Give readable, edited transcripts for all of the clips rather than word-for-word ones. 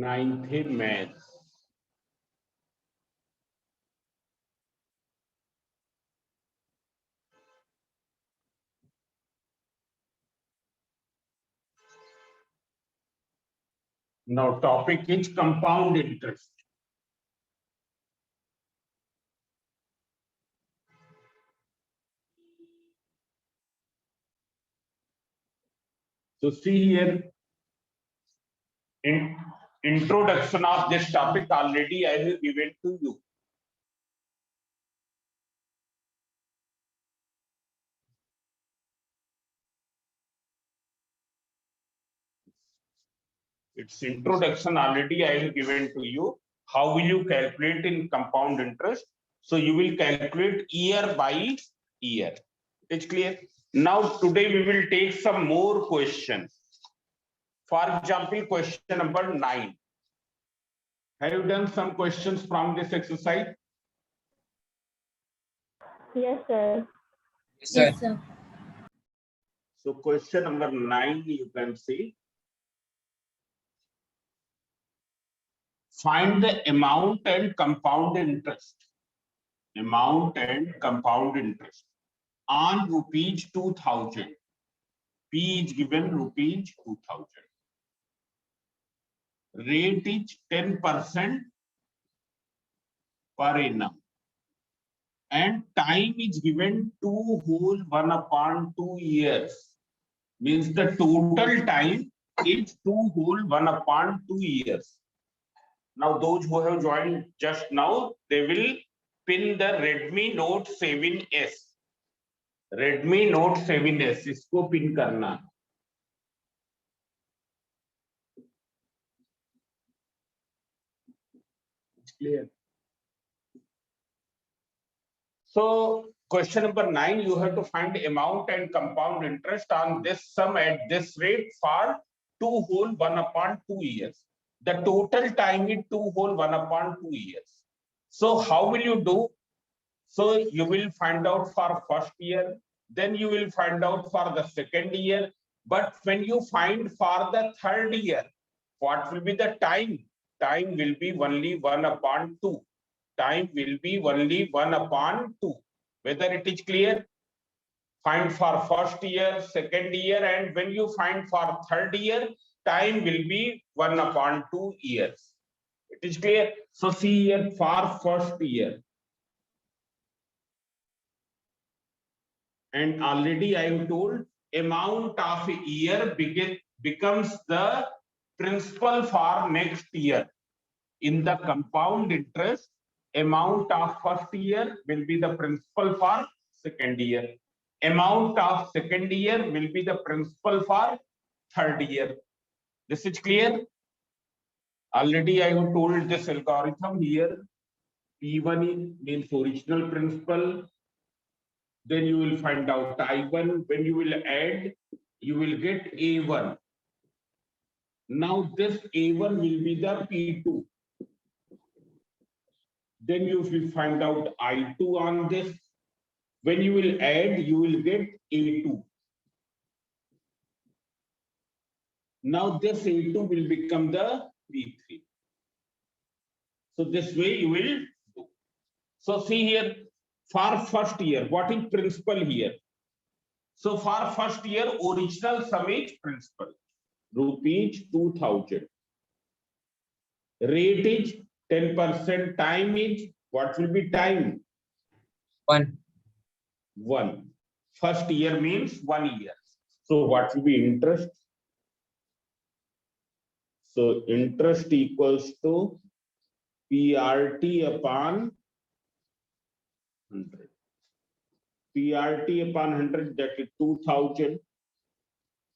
Ninth math now topic is compound interest. So see here, in introduction of this topic already I have given to you. Its introduction already I have given to you. How will you calculate in compound interest? So you will calculate year by year. It's clear. Now today we will take some more questions. For example, question number 9. Have you done some questions from this exercise? Yes, sir. Yes, sir. So question number 9, you can see. Find the amount and compound interest. Amount and compound interest on rupees 2000. P is given rupees 2000. Rate is 10% per annum. And time is given 2 whole 1/2 years. Means the total time is 2 whole 1/2 years. Now those who have joined just now, they will pin the Redmi Note 7S. Redmi Note 7S इसको pin करना. It's clear. So question number 9, you have to find amount and compound interest on this sum at this rate for 2 whole 1/2 years. The total time is 2 whole 1/2 years. So how will you do? So you will find out for first year, then you will find out for the second year. But when you find for the third year, what will be the time? Time will be only 1/2. Time will be only 1/2. Whether it is clear? Find for first year, second year, and when you find for third year, time will be 1/2 years. It is clear? So see here for first year. And already I am told amount of a year becomes the principal for next year. In the compound interest, amount of first year will be the principal for second year. Amount of second year will be the principal for third year. This is clear? Already I have told this algorithm here. P1 means original principal. Then you will find out I1. When you will add, you will get A1. Now this A1 will be the P2. Then you will find out I2 on this. When you will add, you will get A2. Now this A2 will become the P3. So this way you will do. So see here, for first year, what is principal here? So for first year, original sum is principal, rupees 2000. Rate is 10%. Time is, what will be time? 1. 1. First year means 1 year. So what will be interest? So interest equals to PRT upon 100. PRT upon 100, that is 2000.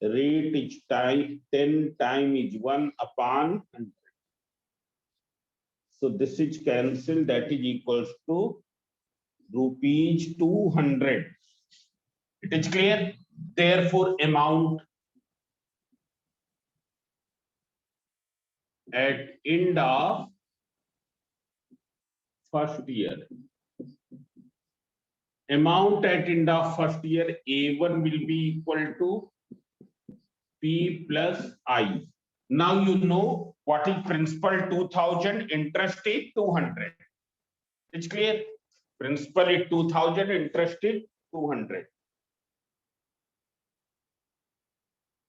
Rate is time, 10 time is 1/100. So this is cancelled, that is equals to rupees 200. It is clear? Therefore, amount at end of first year. Amount at end of first year A1 will be equal to P plus I. Now you know what is principal 2000, interest is 200. It's clear? Principal is 2000, interest is 200.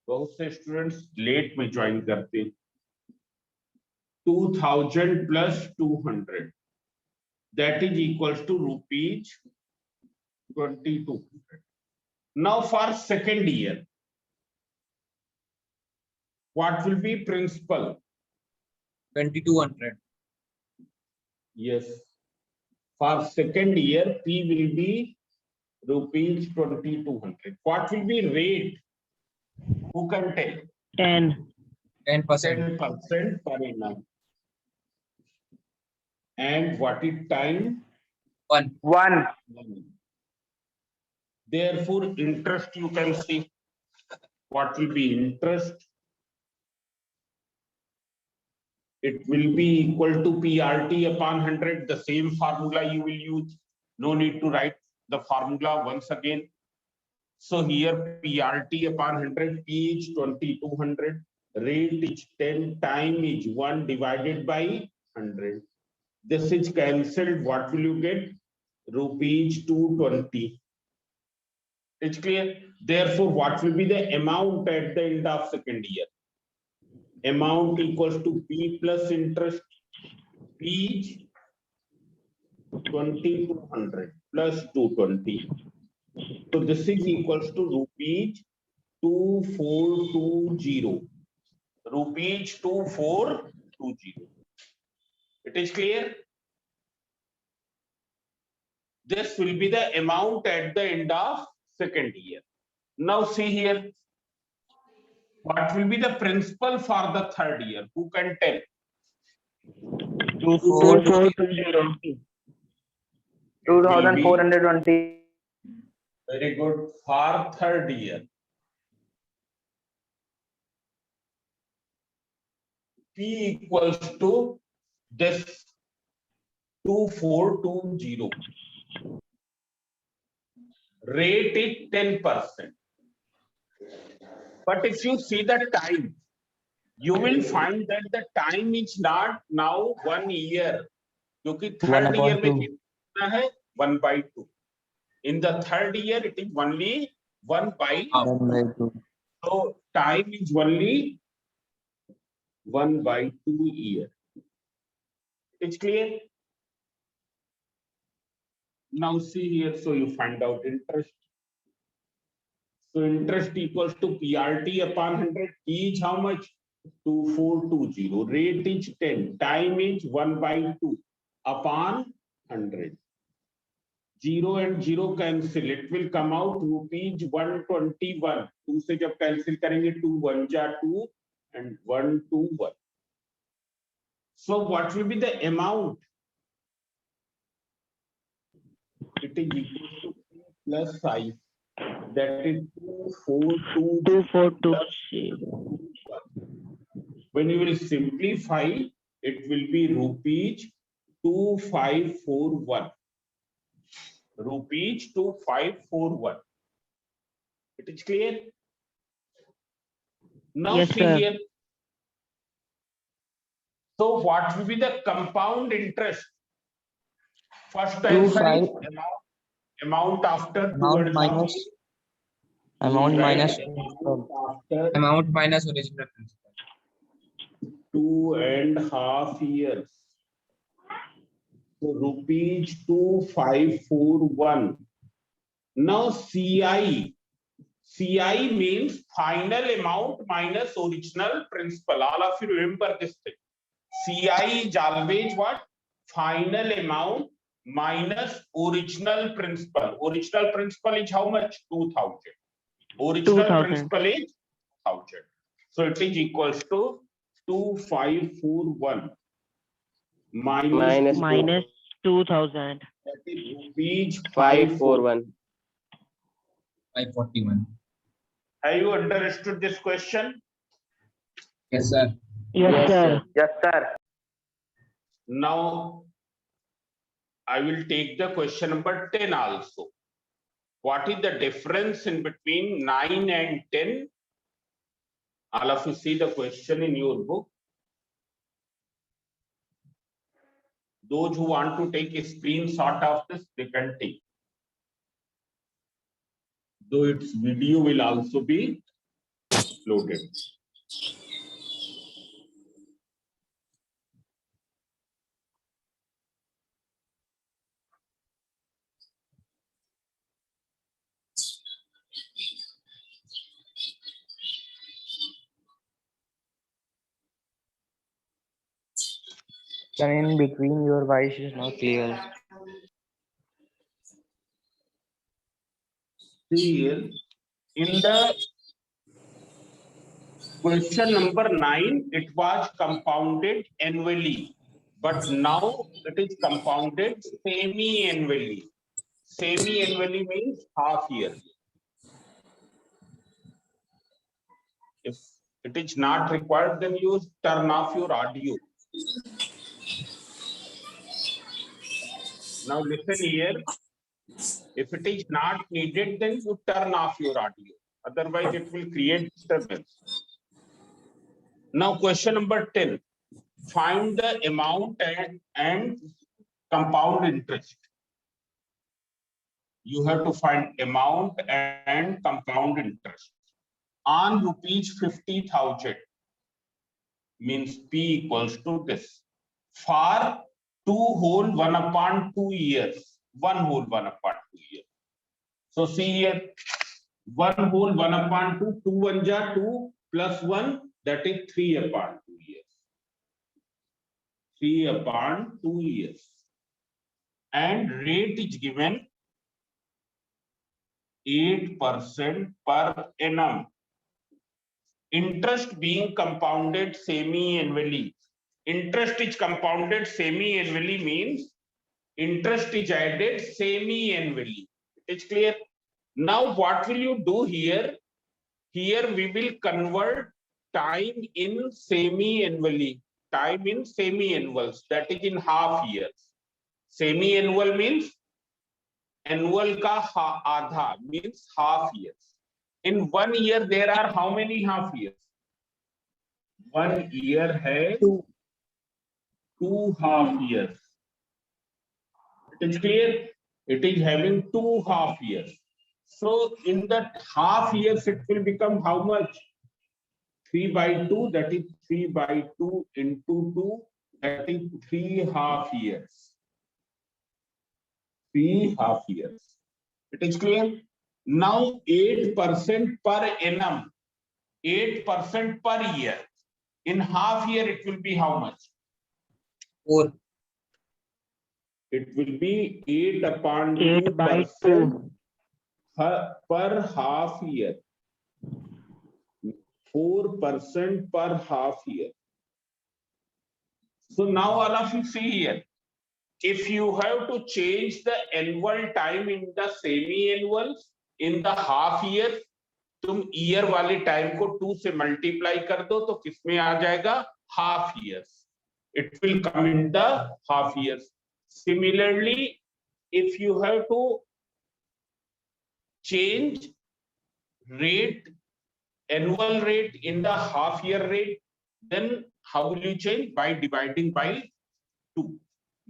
बहुत से students let में join करते हैं. 2000 plus 200, that is equals to rupees 2200. Now for second year, what will be principal? 2200. Yes. For second year, P will be rupees 2200. What will be rate? Who can tell? 10. 10%. 10% per annum. And what is time? 1. 1. Therefore, interest you can see. What will be interest? It will be equal to PRT upon 100. The same formula you will use. No need to write the formula once again. So here PRT upon 100, P is 2200, rate is 10, time is 1 divided by 100. This is cancelled. What will you get? Rupees 220. It's clear. Therefore, what will be the amount at the end of second year? Amount equals to P plus interest. P is 2200 plus 220. So this is equals to rupees 2420. Rupees 2420. It is clear? This will be the amount at the end of second year. Now see here. What will be the principal for the third year? Who can tell? 2420. 2420. Very good. For third year. P equals to this 2420. Rate is 10%. But if you see the time, you will find that the time is not now 1 year. क्योंकि third year में कितना है 1/2. In the third year, it is only 1/2. So time is only 1/2 year. It's clear? Now see here, so you find out interest. So interest equals to PRT upon 100. P is how much? 2420. Rate is 10. Time is 1/2 upon 100. 0 and 0 cancel. It will come out rupees 121. 2 से जब cancel करेंगे 2 1 जा 2 and 1 2 1. So what will be the amount? It is equal to P plus I. That is 2420. When you will simplify, it will be rupees 2541. Rupees 2541. It is clear? Now Yes, see sir. here. So what will be the compound interest? First answer is amount after Amount minus. Amount minus. after Amount minus original principal. 2.5 years. So rupees 2541. Now CI. CI means final amount minus original principal. All of you remember this thing. CI is always what? Final amount minus original principal. Original principal is how much? 2000. Original 2000. principal is 1000. So it is equals to 2541 Minus 2000. that is rupees 541. 541. Have you understood this question? Yes, sir. Yes, sir. Yes, sir. Now, I will take the question number 10 also. What is the difference in between 9 and 10? All of you see the question in your book. Those who want to take a screenshot of this, they can take. Though its video will also be loaded. Sir, in between your voice is not clear. See here, in the question number 9, it was compounded annually, but now it is compounded semi-annually. Semi-annually means half year. If it is not required, then you turn off your audio. Now listen here. If it is not needed, then you turn off your audio. Otherwise, it will create disturbance. Now, question number 10. Find the amount and compound interest. You have to find amount and compound interest. On rupees 50,000 means P equals to this. For 2 whole 1/2 years. 1 whole 1/2 years. So see here, 1 whole 1/2, 2 1 ja 2 plus 1, that is 3/2 years. 3/2 years. And rate is given 8% per annum. Interest being compounded semi-annually. Interest is compounded semi-annually means interest is added semi-annually. It's clear? Now what will you do here? Here we will convert time in semi-annually. Time in semi-annuals, that is in half years. Semi-annual means annual ka adha means half years. In 1 year there are how many half years? 1 year has 2 half years. It is clear? It is having 2 half years. So in that half years it will become how much? 3/2, that is 3/2 into 2, that is 3 half years. 3 half years. It is clear? Now 8% per annum, 8% per year. In half year it will be how much? 4. It will be 8/2 8/2. per half year. 4% per half year. So now all of you see here. If you have to change the annual time in the semi-annuals, in the half year, तुम year वाले time को 2 से multiply कर दो तो किसमें आ जाएगा? Half years. It will come in the half years. Similarly, if you have to change rate, annual rate in the half year rate, then how will you change? By dividing by 2.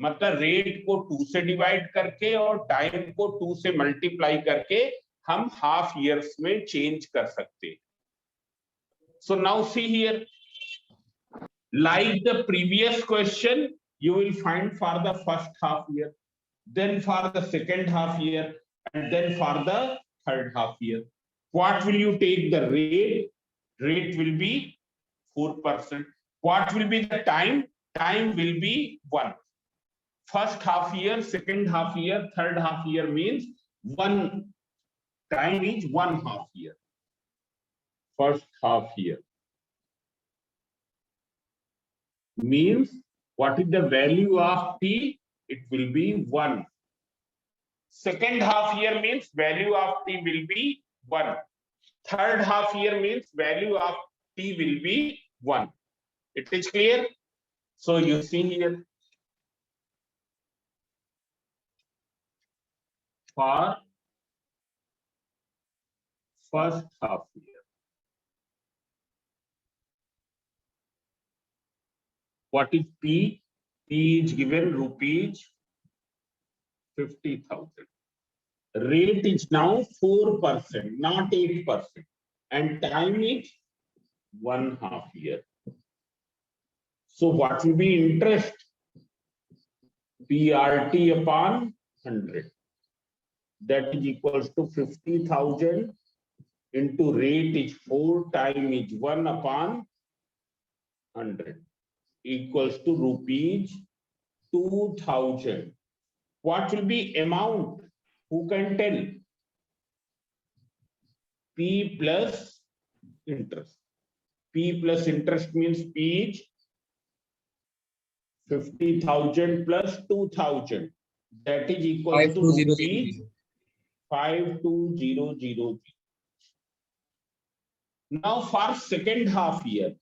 मतलब rate को 2 से divide करके और time को 2 से multiply करके हम half years में चेंज कर सकते हैं. So now see here, like the previous question, you will find for the first half year, then for the second half year, and then for the third half year. What will you take the rate? Rate will be 4%. What will be the time? Time will be 1. First half year, second half year, third half year means 1 time is 1 half year. First half year means what is the value of t? It will be 1. Second half year means value of t will be 1. Third half year means value of t will be 1. It is clear? So you see here, for first half year, what is P? P is given rupees 50,000. Rate is now 4%, not 8%. And time is 1/2 year. So what will be interest? PRT upon 100. That is equals to 50,000 into rate is 4 time is 1/100 equals to rupees 2,000. What will be amount? Who can tell? P plus interest. P plus interest means P is 50,000 plus 2,000. That is equals to rupees 52,000. Now for second half year,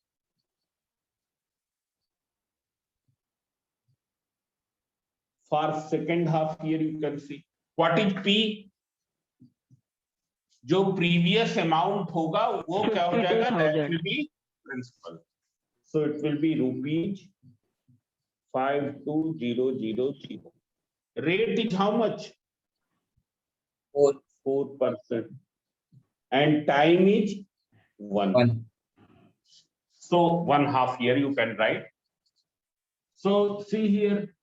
you can see what is P? जो previous amount होगा वो क्या हो जाएगा? That will be principal. So it will be rupees 52,000. Rate is how much? 4%. And time is 1. So 1/2 year you can write. So see here,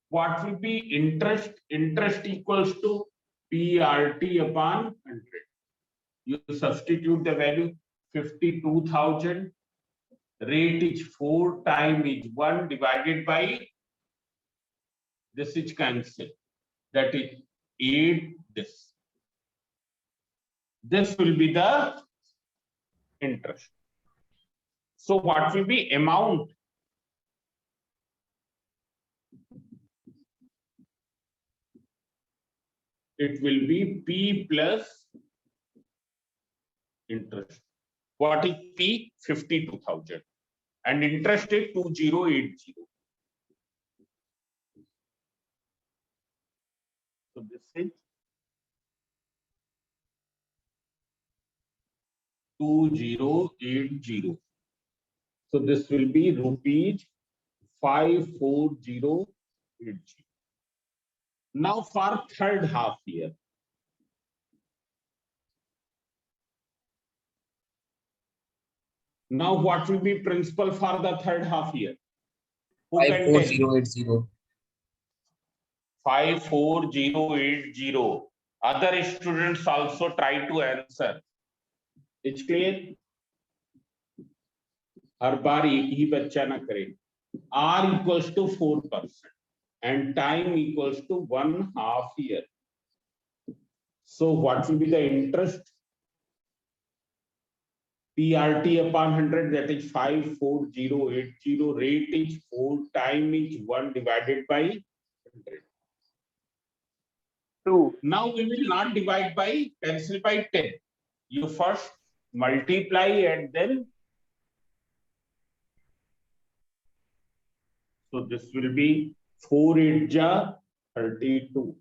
what will be interest? Interest equals to PRT upon 100. You substitute the value 52,000. Rate is 4 time is 1 divided by, this is cancelled. That is 8 this. This will be the interest. So what will be amount? It will be P plus interest. What is P? 52,000. And interest is 2080. So this is 2080. So this will be rupees 54,080. Now for third half year. Now what will be principal for the third half year? Who can tell? 54080. 54080. Other students also try to answer. It's clear? हर बार एक ही बच्चा ना करे. R equals to 4% and time equals to 1/2 year. So what will be the interest? PRT upon 100, that is 54080. Rate is 4, time is 1 divided by 100. 2. Now we will not divide by, cancel by 10. You first multiply and then, so this will be 4 8 ja 32.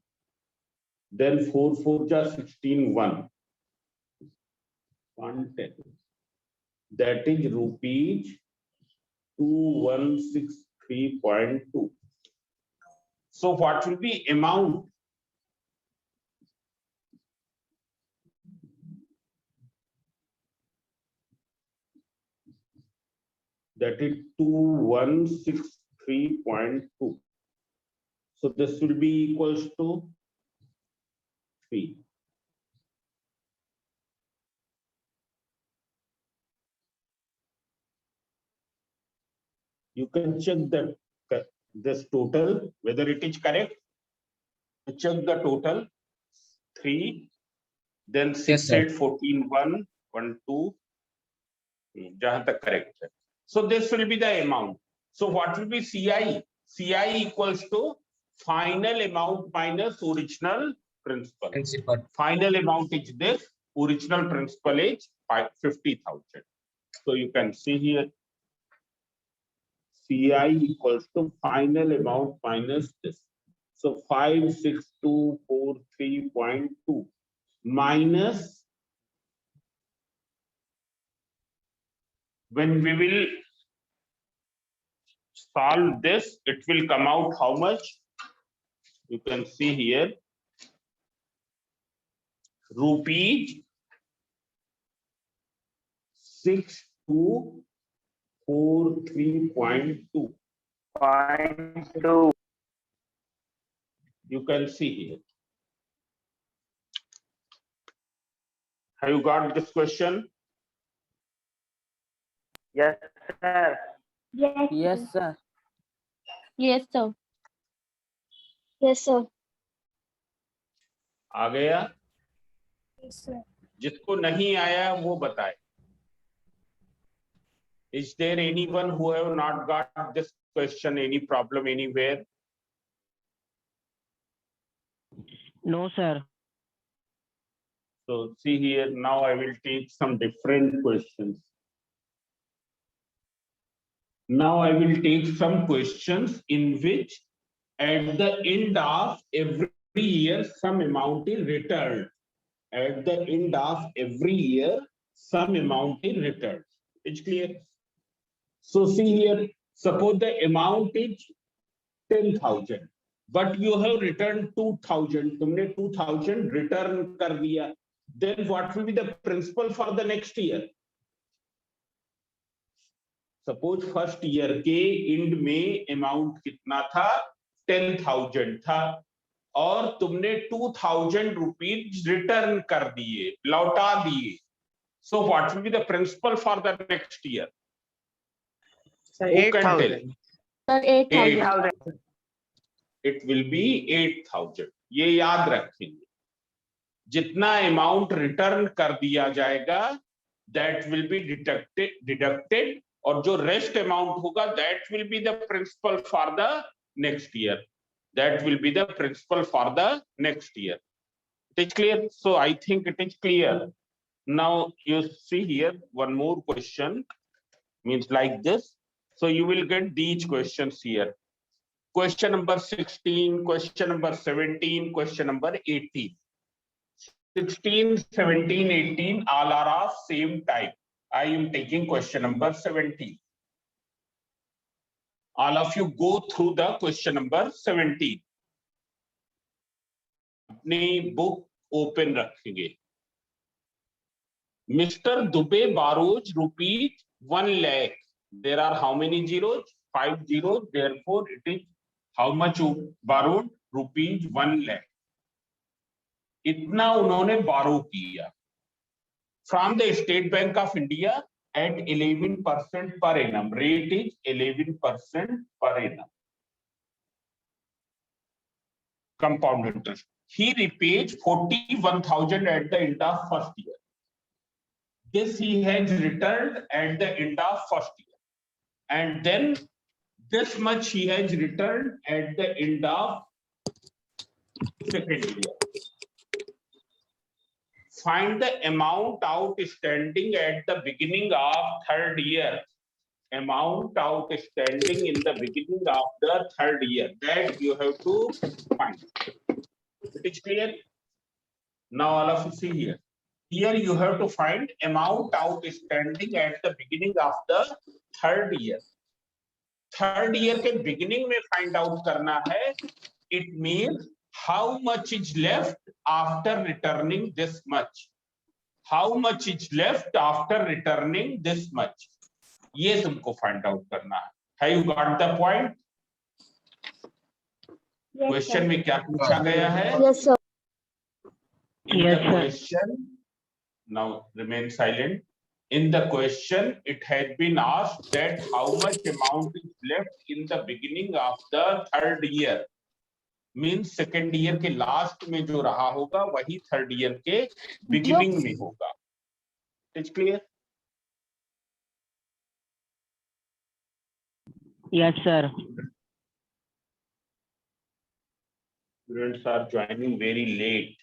Then 4 4 ja 16 1. 110. That is rupees 2163.2. So what will be amount? That is 2163.2. So this will be equals to 3. You can check that this total, whether it is correct. Check the total. 3, then 6 sir. 8 14 1 1 2. Jahan tak correct hai. So this will be the amount. So what will be CI? CI equals to final amount minus original principal. Principal. Final amount is this. Original principal is 50,000. So you can see here CI equals to final amount minus this. So 56243.2 minus, when we will solve this, it will come out how much? You can see here, rupees 6243.2. 0.2. You can see here. Have you got this question? Yes, sir. Yes. Yes, sir. Yes, sir. Yes, sir. आ गया? Yes, sir. जिसको नहीं आया वो बताए. Is there anyone who have not got this question? Any problem anywhere? No, sir. So see here, now I will take some different questions. Now I will take some questions in which at the end of every year some amount is returned. At the end of every year some amount is returned. It's clear? So see here, suppose the amount is 10,000, but you have returned 2,000. तुमने 2,000 return कर दिया. Then what will be the principal for the next year? Suppose first year के end में amount कितना था? 10,000 था, और तुमने 2,000 rupees return कर दिए, लौटा दिए. So what will be the principal for the next year? Sir, Who can tell? 8,000. Sir, 8,000. 8,000. It will be 8,000. ये याद रखेंगे. जितना अमाउंट रिटर्न कर दिया जाएगा that will be deducted, और जो रेस्ट अमाउंट होगा that will be the principal for the next year. That will be the principal for the next year. It is clear? So I think it is clear. Now you see here one more question, means like this. So you will get these questions here. Question number 16, question number 17, question number 18. 16, 17, 18, all are of same type. I am taking question number 17. All of you go through the question number 17. अपनी book open रखेंगे. Mr. Dubey borrows rupees 1 lakh. There are how many zeros? 5 zeros. Therefore, it is how much borrowed? Rupees 1 lakh. इतना उन्होंने borrow किया from the State Bank of India at 11% per annum. Rate is 11% per annum. Compound interest. He repays 41,000 at the end of first year. This he has returned at the end of first year, and then this much he has returned at the end of second year. Find the amount outstanding at the beginning of third year. Amount outstanding in the beginning of the third year. That you have to find. It is clear? Now all of you see here. Here you have to find amount outstanding at the beginning of the third year. Third year के beginning में find out करना है. It means how much is left after returning this much. How much is left after returning this much. ये तुमको find out करना है. Have you got the point? Yes, Question sir. में क्या पूछा गया है? Yes, sir. In Yes, the sir. question, now remain silent. In the question, it has been asked that how much amount is left in the beginning of the third year. Means second year के last में जो रहा होगा वही third year के beginning में होगा. It's clear? Yes, sir. Students are joining very late.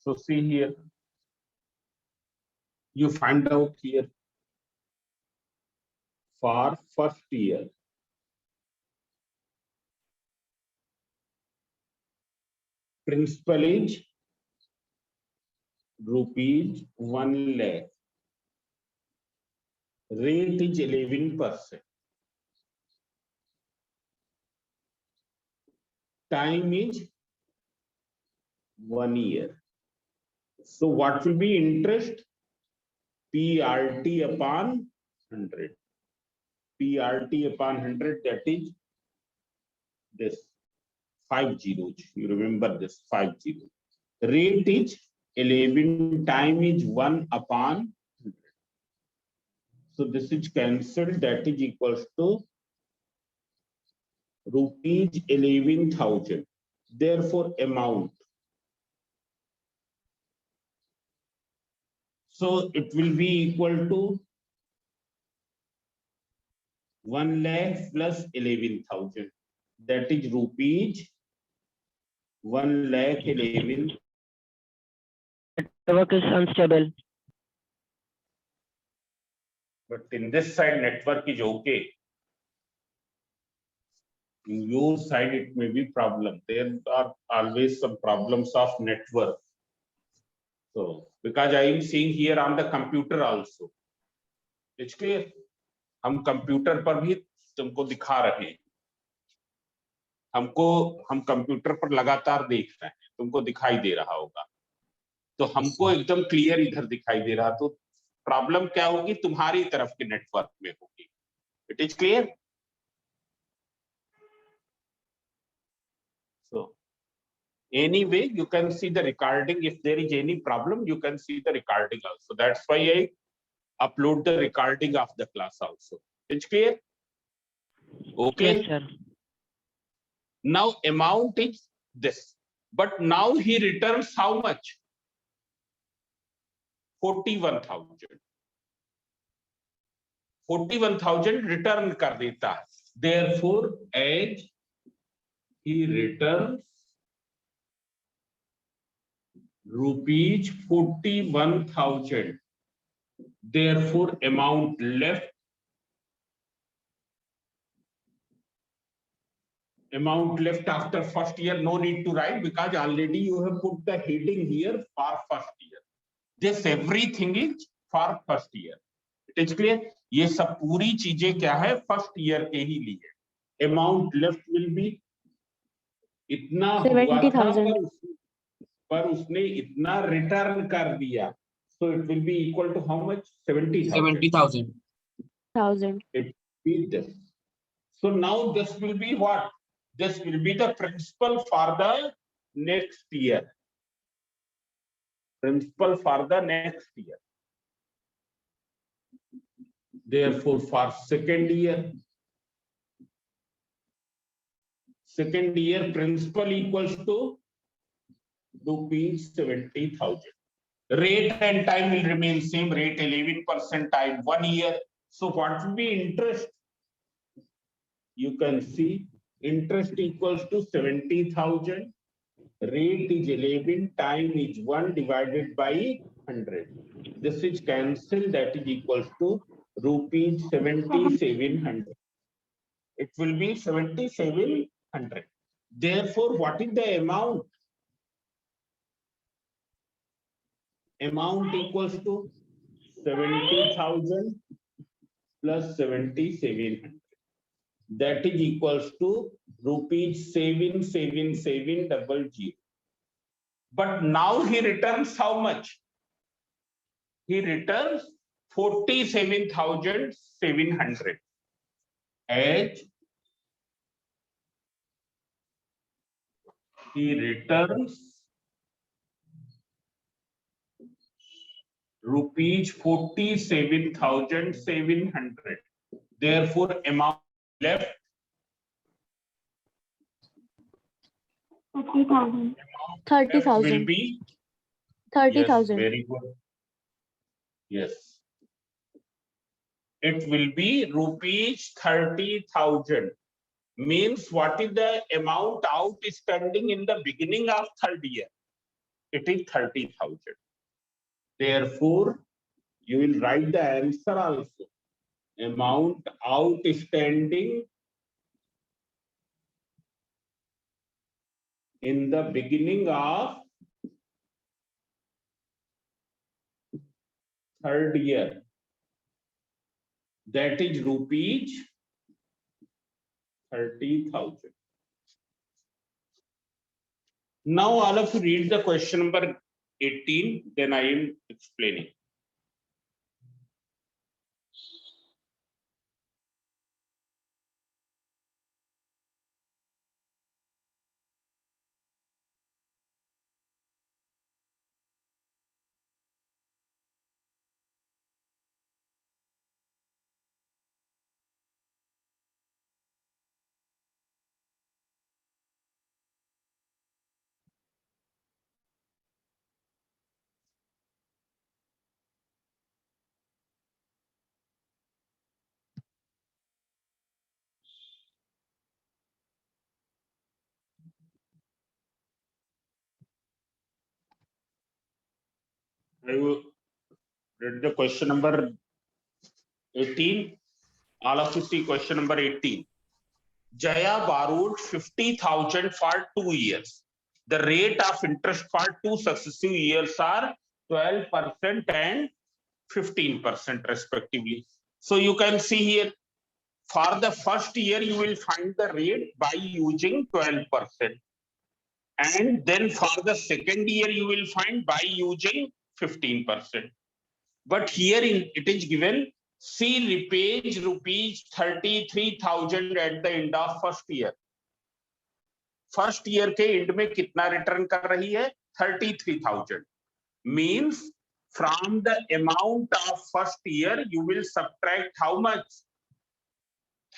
So see here. You find out here. for first year. Principal is rupees 1 lakh. Rate is 11%. Time is 1 year. So what will be interest? PRT upon 100. PRT upon 100, that is this 5 zeros. You remember this 5 zeros. Rate is 11, time is 1 upon 100. So this is cancelled, that is equals to rupees 11,000. Therefore, amount. So it will be equal to 1 lakh plus 11,000. That is rupees 1 lakh 11. Network is unstable. But in this side, network is okay. In your side, it may be problem. There are always some problems of network. So, because I am seeing here on the computer also. It's clear? हम computer पर भी तुमको दिखा रहे हैं. हम computer पर लगातार देख रहे हैं, तुमको दिखाई दे रहा होगा. तो हमको एकदम क्लियर इधर दिखाई दे रहा. तो प्रॉब्लम क्या होगी? तुम्हारी तरफ के नेटवर्क में होगी. It is clear? So anyway, you can see the recording. If there is any problem, you can see the recording also. That's why I upload the recording of the class also. It's clear? Okay. Yes, sir. Now amount is this, but now he returns how much? 41,000. 41,000 return कर देता है. Therefore, as he returns rupees 41,000, therefore amount left after first year, no need to write because already you have put the heading here for first year. This everything is for first year. It is clear? ये सब पूरी चीजें क्या है? First year के ही लिए. Amount left will be इतना हुआ था, पर उसने इतना रिटर्न कर दिया. So it will be equal to how much? 70,000. It will be this. So now this will be what? This will be the principal for the next year. Principal for the next year. Therefore, for second year principal equals to rupees 70,000. Rate and time will remain same. Rate 11%, time 1 year. So what will be interest? You can see interest equals to 70,000. Rate is 11, time is 1 divided by 100. This is cancelled, that is equals to rupees 7,700. It will be 7,700. Therefore, what is the amount? Amount equals to 70,000 plus 7,700. That is equals to rupees 7,700. But now he returns how much? He returns 47,700 as he returns rupees 47,700. Therefore, amount left 30,000. will be 30,000. Yes, very good. Yes. It will be rupees 30,000. Means what is the amount outstanding in the beginning of third year? It is 30,000. Therefore, you will write the answer also. amount outstanding in the beginning of third year, that is rupees 30,000. Now all of you read the question number 18, then I am explaining. I will read the question number 18. All of you see question number 18. Jaya borrowed 50,000 for 2 years. The rate of interest for 2 successive years are 12% and 15% respectively. So you can see here, for the first year, you will find the rate by using 12%. And then for the second year, you will find by using 15%. But here it is given, she repays rupees 33,000 at the end of first year. First year के end में कितना return कर रही है? 33,000. Means from the amount of first year, you will subtract how much?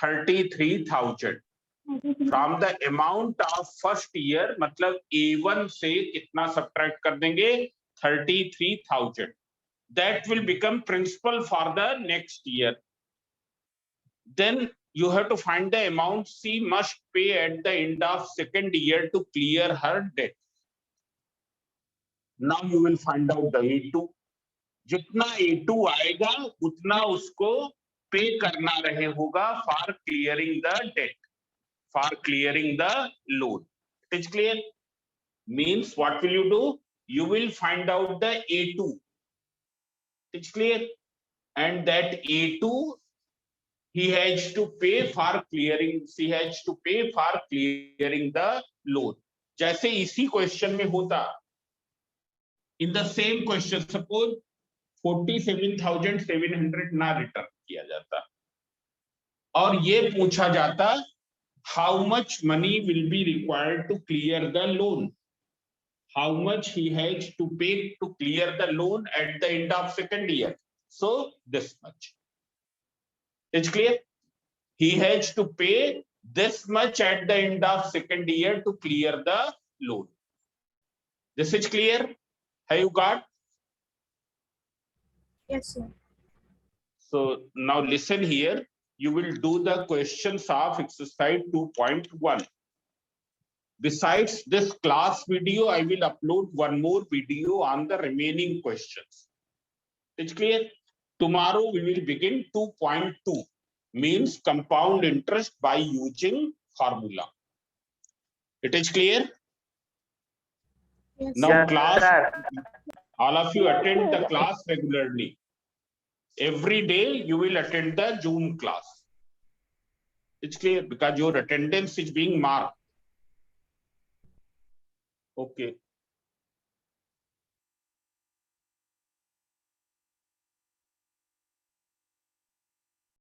33,000. From the amount of first year, मतलब A1 से कितना subtract कर देंगे? 33,000. That will become principal for the next year. Then you have to find the amount she must pay at the end of second year to clear her debt. Now you will find out the A2. जितना A2 आएगा उतना उसको पे करना रहे होगा for clearing the debt, for clearing the loan. It is clear? Means what will you do? You will find out the A2. It's clear? And that A2 he has to pay for clearing, she has to pay for clearing the loan. जैसे इसी question में होता, in the same question, suppose 47,700 ना return किया जाता और ये पूछा जाता, how much money will be required to clear the loan? How much he has to pay to clear the loan at the end of second year? So this much. It's clear? He has to pay this much at the end of second year to clear the loan. This is clear? Have you got? Yes, sir. So now listen here. You will do the questions of exercise 2.1. Besides this class video, I will upload one more video on the remaining questions. It's clear? Tomorrow we will begin 2.2, means compound interest by using formula. It is clear? Yes, Now Yes, class, sir. all of you attend the class regularly. Every day you will attend the Zoom class. It's clear? Because your attendance is being marked. Okay.